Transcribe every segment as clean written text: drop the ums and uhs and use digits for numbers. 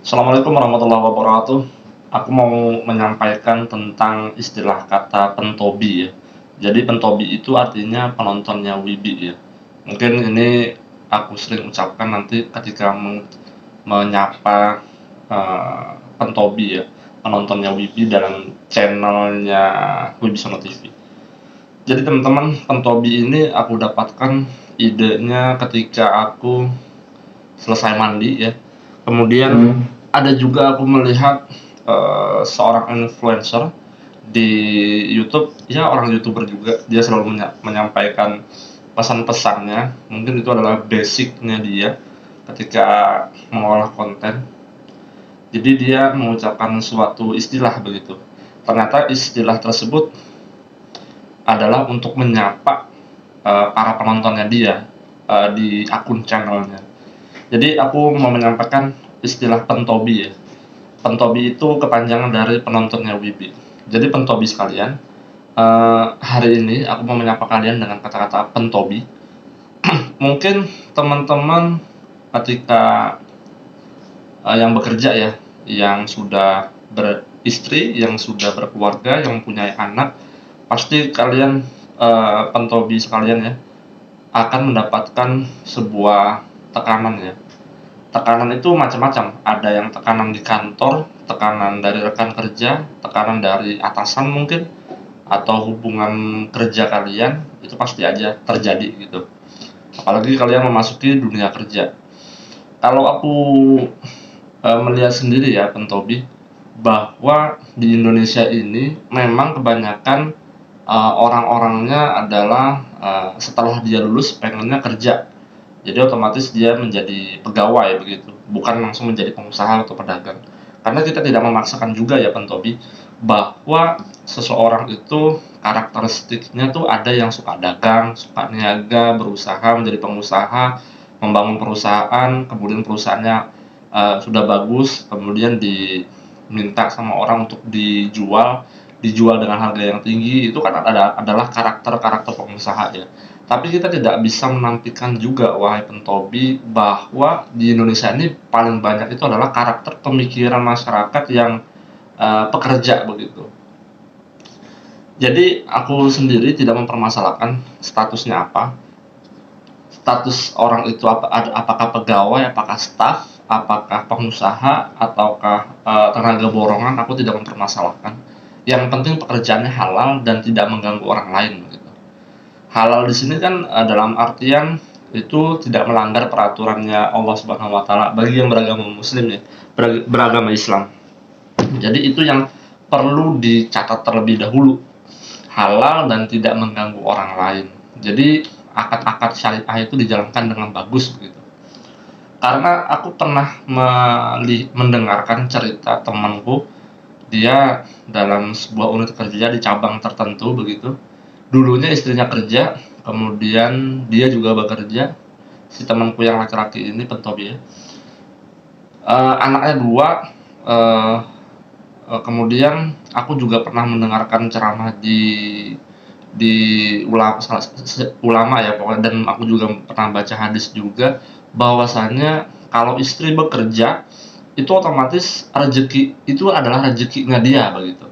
Assalamualaikum warahmatullahi wabarakatuh. Aku mau menyampaikan tentang istilah kata pentobi ya. Jadi pentobi itu artinya penontonnya Wibi ya. Mungkin ini aku sering ucapkan nanti ketika menyapa pentobi ya, penontonnya Wibi dalam channelnya Wibisono TV. Jadi teman-teman, pentobi ini aku dapatkan idenya ketika aku selesai mandi ya. Kemudian ada juga aku melihat seorang influencer di YouTube, ya orang YouTuber juga, dia selalu menyampaikan pesan-pesannya. Mungkin itu adalah basicnya dia ketika mengolah konten. Jadi dia mengucapkan suatu istilah begitu. Ternyata istilah tersebut adalah untuk menyapa para penontonnya dia di akun channelnya. Jadi aku mau menyampaikan istilah pentobi ya. Pentobi itu kepanjangan dari penontonnya Wibi. Jadi pentobi sekalian, hari ini aku mau menyapa kalian dengan kata-kata pentobi. Mungkin teman-teman ketika yang bekerja ya, yang sudah beristri, yang sudah berkeluarga, yang mempunyai anak, pasti kalian pentobi sekalian ya akan mendapatkan sebuah tekanan ya. Tekanan itu macam-macam, ada yang tekanan di kantor, tekanan dari rekan kerja, tekanan dari atasan mungkin, atau hubungan kerja kalian, itu pasti aja terjadi gitu. Apalagi kalian memasuki dunia kerja. Kalau aku melihat sendiri ya pentobi, bahwa di Indonesia ini memang kebanyakan orang-orangnya adalah setelah dia lulus pengennya kerja. Jadi otomatis dia menjadi pegawai begitu, bukan langsung menjadi pengusaha atau pedagang. Karena kita tidak memaksakan juga ya pentobi, bahwa seseorang itu karakteristiknya tuh ada yang suka dagang, suka niaga, berusaha menjadi pengusaha, membangun perusahaan, kemudian perusahaannya sudah bagus, kemudian diminta sama orang untuk dijual dengan harga yang tinggi. Itu kan adalah karakter pengusaha ya. Tapi kita tidak bisa menampilkan juga, wahai pentobi, bahwa di Indonesia ini paling banyak itu adalah karakter pemikiran masyarakat yang pekerja begitu. Jadi aku sendiri tidak mempermasalahkan statusnya apa. Status orang itu apakah pegawai, apakah staf, apakah pengusaha, ataukah tenaga borongan, aku tidak mempermasalahkan. Yang penting pekerjaannya halal dan tidak mengganggu orang lain. Halal di sini kan dalam artian itu tidak melanggar peraturannya Allah Subhanahu wa taala bagi yang beragama muslim ya, beragama Islam. Jadi itu yang perlu dicatat terlebih dahulu. Halal dan tidak mengganggu orang lain. Jadi akad-akad syariah itu dijalankan dengan bagus begitu. Karena aku pernah mendengarkan cerita temanku, dia dalam sebuah unit kerja di cabang tertentu begitu. Dulunya istrinya kerja, kemudian dia juga bekerja. Si temanku yang laki-laki ini pentobi ya. Anaknya dua. Kemudian aku juga pernah mendengarkan ceramah di ulama ya pokoknya, dan aku juga pernah baca hadis juga bahwasanya kalau istri bekerja itu otomatis rezeki itu adalah rezekinya dia begitu.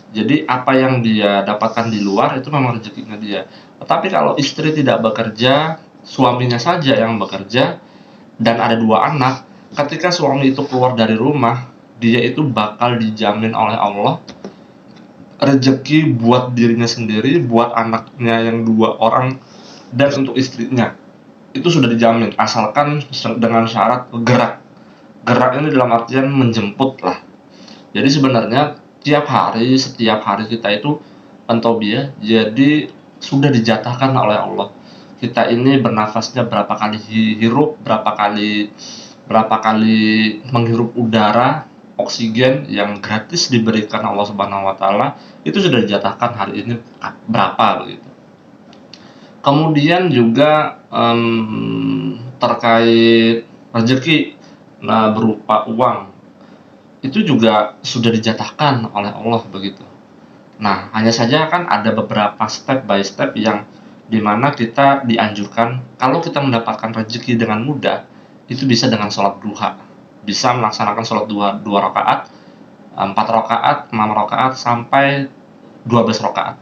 Jadi apa yang dia dapatkan di luar itu memang rezekinya dia. Tetapi kalau istri tidak bekerja, suaminya saja yang bekerja, dan ada dua anak, ketika suami itu keluar dari rumah, dia itu bakal dijamin oleh Allah rezeki buat dirinya sendiri, buat anaknya yang dua orang, dan untuk istrinya. Itu sudah dijamin, asalkan dengan syarat gerak. Gerak ini dalam artian menjemput lah. Jadi sebenarnya setiap hari kita itu pentobi ya, jadi sudah dijatahkan oleh Allah. Kita ini bernafasnya berapa kali hirup, berapa kali menghirup udara, oksigen yang gratis diberikan Allah Subhanahu wa taala, itu sudah dijatahkan hari ini berapa begitu. Kemudian juga terkait rezeki berupa uang, itu juga sudah dijatahkan oleh Allah begitu. Nah, hanya saja kan ada beberapa step by step yang dimana kita dianjurkan kalau kita mendapatkan rezeki dengan mudah, itu bisa dengan sholat duha. bisa melaksanakan sholat duha 2 rakaat, 4 rakaat, 6 rakaat, sampai 12 rakaat.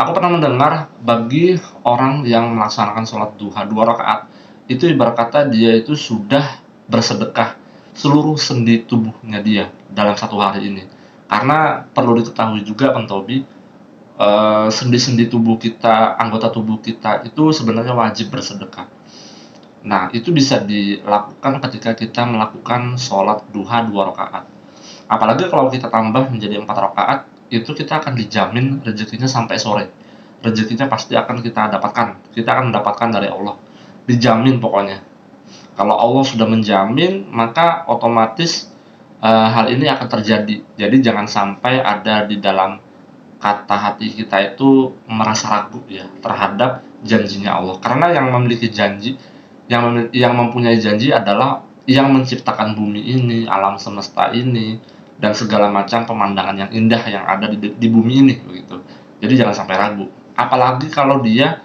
Aku pernah mendengar bagi orang yang melaksanakan sholat duha 2 rakaat, itu ibarat kata dia itu sudah bersedekah seluruh sendi tubuhnya dia dalam satu hari ini. Karena perlu diketahui juga, Pentobi, sendi-sendi tubuh kita, anggota tubuh kita itu sebenarnya wajib bersedekah. Nah, itu bisa dilakukan ketika kita melakukan sholat duha 2 rakaat. Apalagi kalau kita tambah menjadi 4 rakaat, itu kita akan dijamin rezekinya sampai sore. Rezekinya pasti akan kita dapatkan. Kita akan mendapatkan dari Allah. Dijamin pokoknya. Kalau Allah sudah menjamin, maka otomatis hal ini akan terjadi. Jadi jangan sampai ada di dalam kata hati kita itu merasa ragu ya terhadap janjinya Allah. Karena yang memiliki janji, yang mempunyai janji adalah yang menciptakan bumi ini, alam semesta ini, dan segala macam pemandangan yang indah yang ada di bumi ini begitu. Jadi jangan sampai ragu. Apalagi kalau dia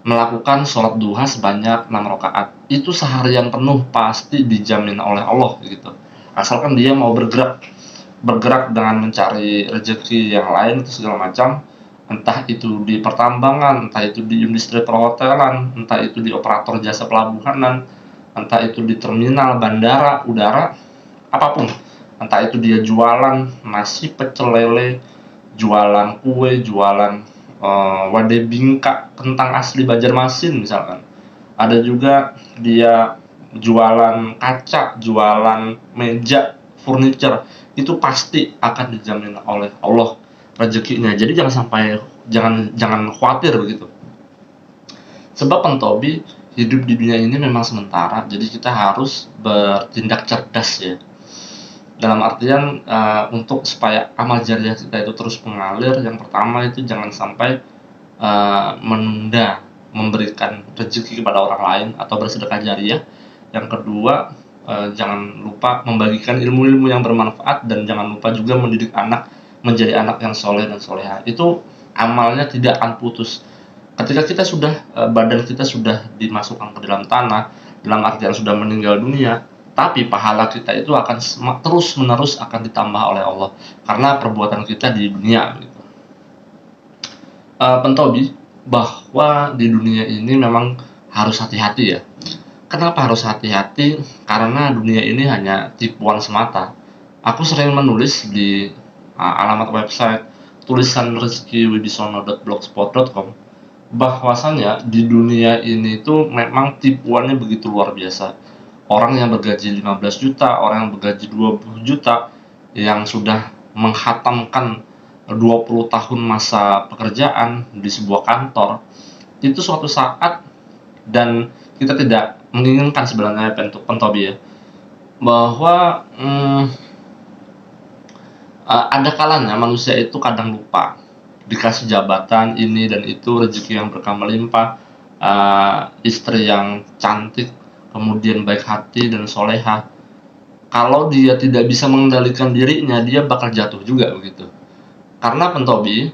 melakukan sholat duha sebanyak 6 rakaat, itu seharian penuh pasti dijamin oleh Allah gitu. Asalkan dia mau bergerak dengan mencari rezeki yang lain itu segala macam, entah itu di pertambangan, entah itu di industri perhotelan, entah itu di operator jasa pelabuhanan, entah itu di terminal bandara udara, apapun, entah itu dia jualan nasi pecel lele, jualan kue, jualan wade bingka, kentang asli Banjarmasin misalkan, ada juga dia jualan kaca, jualan meja, furniture, itu pasti akan dijamin oleh Allah rezekinya. Jadi jangan khawatir begitu. Sebab, Pentobi, hidup di dunia ini memang sementara, jadi kita harus bertindak cerdas ya. Dalam artian untuk supaya amal jariah kita itu terus mengalir, yang pertama itu jangan sampai menunda memberikan rezeki kepada orang lain atau bersedekah jariah. Yang kedua, jangan lupa membagikan ilmu-ilmu yang bermanfaat, dan jangan lupa juga mendidik anak menjadi anak yang soleh dan soleha. Itu amalnya tidak akan putus. Ketika kita sudah badan kita sudah dimasukkan ke dalam tanah, dalam artian sudah meninggal dunia, tapi pahala kita itu akan terus menerus akan ditambah oleh Allah karena perbuatan kita di dunia gitu. Pentobi, bahwa di dunia ini memang harus hati-hati ya. Kenapa harus hati-hati? Karena dunia ini hanya tipuan semata. Aku sering menulis di alamat website tulisanrezekiwibisono.blogspot.com bahwasanya di dunia ini tuh memang tipuannya begitu luar biasa. Orang yang bergaji 15 juta, orang yang bergaji 20 juta, yang sudah menghatamkan 20 tahun masa pekerjaan di sebuah kantor, itu suatu saat, dan kita tidak menginginkan sebenarnya, Pentobi ya, bahwa ada kalanya manusia itu kadang lupa dikasih jabatan ini dan itu, rezeki yang berkah melimpah, istri yang cantik, kemudian baik hati dan soleha. Kalau dia tidak bisa mengendalikan dirinya, dia bakal jatuh juga begitu. Karena, Pentobi,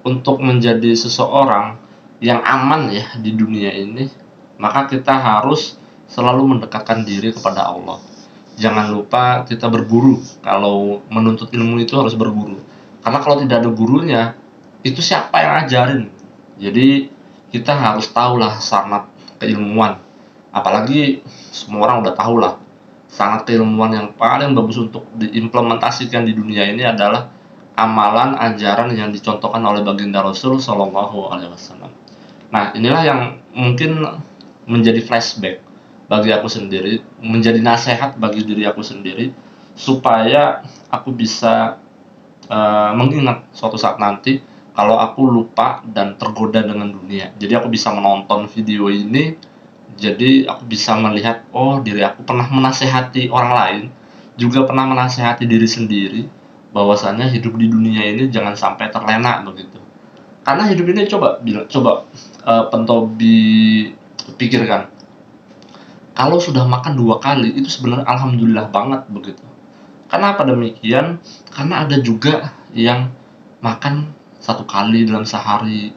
untuk menjadi seseorang yang aman ya di dunia ini, maka kita harus selalu mendekatkan diri kepada Allah. Jangan lupa kita berguru. Kalau menuntut ilmu itu harus berguru. Karena kalau tidak ada gurunya, itu siapa yang ngajarin? Jadi kita harus tahulah sangat keilmuan. Apalagi semua orang udah tahulah, sangat keilmuan yang paling bagus untuk diimplementasikan di dunia ini adalah amalan ajaran yang dicontohkan oleh baginda Rasul Shallallahu Alaihi Wasallam. Nah, inilah yang mungkin menjadi flashback bagi aku sendiri, menjadi nasihat bagi diri aku sendiri, supaya aku bisa mengingat suatu saat nanti kalau aku lupa dan tergoda dengan dunia. Jadi aku bisa menonton video ini, jadi aku bisa melihat, oh, diri aku pernah menasehati orang lain, juga pernah menasehati diri sendiri, bahwasannya hidup di dunia ini jangan sampai terlena begitu. Karena hidup ini coba Pentobi pikirkan, kalau sudah makan 2 kali itu sebenarnya alhamdulillah banget begitu. Kenapa demikian? Karena ada juga yang makan 1 kali dalam sehari.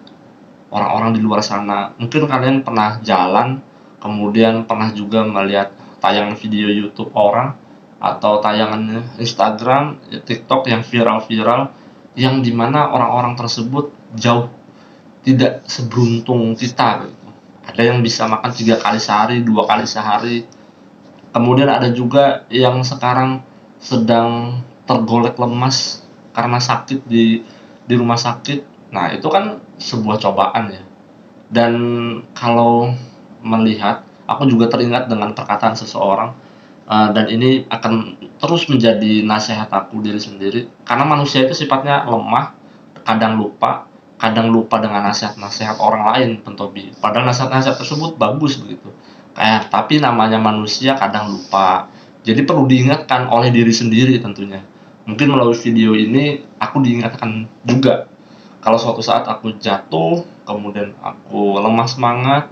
Orang-orang di luar sana, mungkin kalian pernah jalan, kemudian pernah juga melihat tayangan video YouTube orang atau tayangan Instagram, TikTok yang viral-viral, yang dimana orang-orang tersebut jauh tidak seberuntung kita gitu. Ada yang bisa makan 3 kali sehari, 2 kali sehari. Kemudian ada juga yang sekarang sedang tergolek lemas karena sakit di rumah sakit. Nah, itu kan sebuah cobaan ya. Dan kalau melihat, aku juga teringat dengan perkataan seseorang, dan ini akan terus menjadi nasihat aku diri sendiri, karena manusia itu sifatnya lemah, kadang lupa dengan nasihat-nasihat orang lain, Pentobi. Padahal nasihat-nasihat tersebut bagus begitu. Tapi namanya manusia kadang lupa. Jadi perlu diingatkan oleh diri sendiri tentunya. Mungkin melalui video ini aku diingatkan juga. Kalau suatu saat aku jatuh, kemudian aku lemah semangat,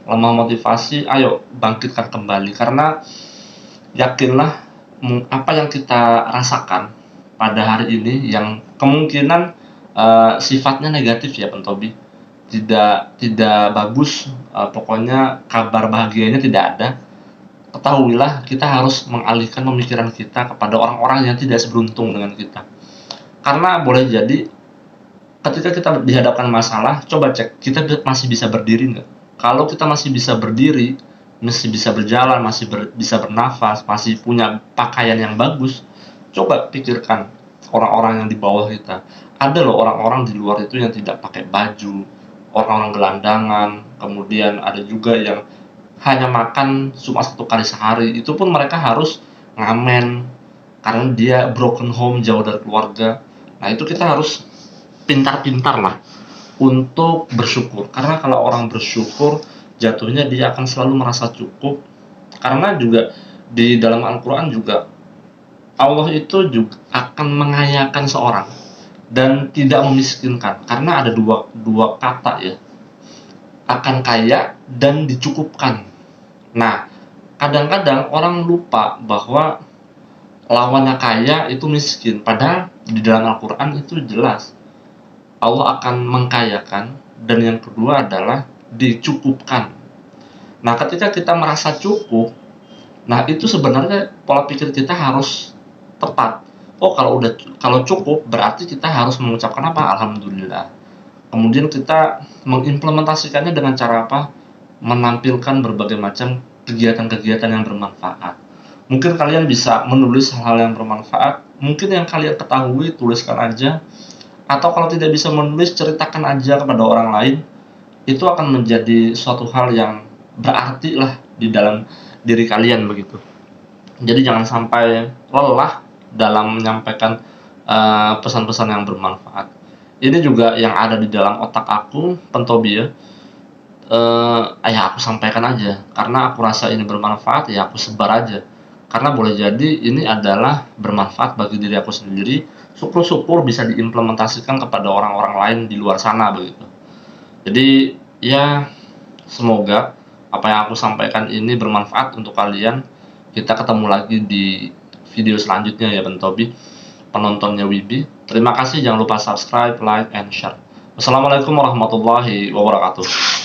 lemah motivasi, ayo bangkitkan kembali. Karena yakinlah apa yang kita rasakan pada hari ini yang kemungkinan sifatnya negatif ya Pentobi, tidak bagus, pokoknya kabar bahagianya tidak ada. Ketahuilah kita harus mengalihkan pemikiran kita kepada orang-orang yang tidak seberuntung dengan kita. Karena boleh jadi ketika kita dihadapkan masalah, coba cek kita masih bisa berdiri nggak. Kalau kita masih bisa berdiri, masih bisa berjalan, bisa bernafas, masih punya pakaian yang bagus, coba pikirkan orang-orang yang di bawah kita. Ada loh orang-orang di luar itu yang tidak pakai baju, orang-orang gelandangan, kemudian ada juga yang hanya makan cuma 1 kali sehari. Itu pun mereka harus ngamen karena dia broken home, jauh dari keluarga. Nah, itu kita harus pintar-pintar lah untuk bersyukur. Karena kalau orang bersyukur, jatuhnya dia akan selalu merasa cukup. Karena juga di dalam Al-Quran juga Allah itu juga akan mengayakan seorang dan tidak memiskinkan. Karena ada dua kata ya, akan kaya dan dicukupkan. Nah, kadang-kadang orang lupa bahwa lawannya kaya itu miskin. Padahal di dalam Al-Quran itu jelas Allah akan mengkayakan, dan yang kedua adalah dicukupkan. Nah, ketika kita merasa cukup, nah itu sebenarnya pola pikir kita harus tepat. Oh, kalau cukup berarti kita harus mengucapkan apa? Alhamdulillah. Kemudian kita mengimplementasikannya dengan cara apa? Menampilkan berbagai macam kegiatan-kegiatan yang bermanfaat. Mungkin kalian bisa menulis hal-hal yang bermanfaat. Mungkin yang kalian ketahui, tuliskan aja. Atau kalau tidak bisa menulis, ceritakan aja kepada orang lain. Itu akan menjadi suatu hal yang berarti lah di dalam diri kalian begitu. Jadi jangan sampai lelah dalam menyampaikan pesan-pesan yang bermanfaat. Ini juga yang ada di dalam otak aku, Pentobi ya. Ya aku sampaikan aja. Karena aku rasa ini bermanfaat, ya aku sebar aja. Karena boleh jadi ini adalah bermanfaat bagi diri aku sendiri. Syukur-syukur bisa diimplementasikan kepada orang-orang lain di luar sana begitu. Jadi ya semoga apa yang aku sampaikan ini bermanfaat untuk kalian. Kita ketemu lagi di video selanjutnya ya Pentobi, penontonnya Wibi. Terima kasih, jangan lupa subscribe, like, and share. Wassalamualaikum warahmatullahi wabarakatuh.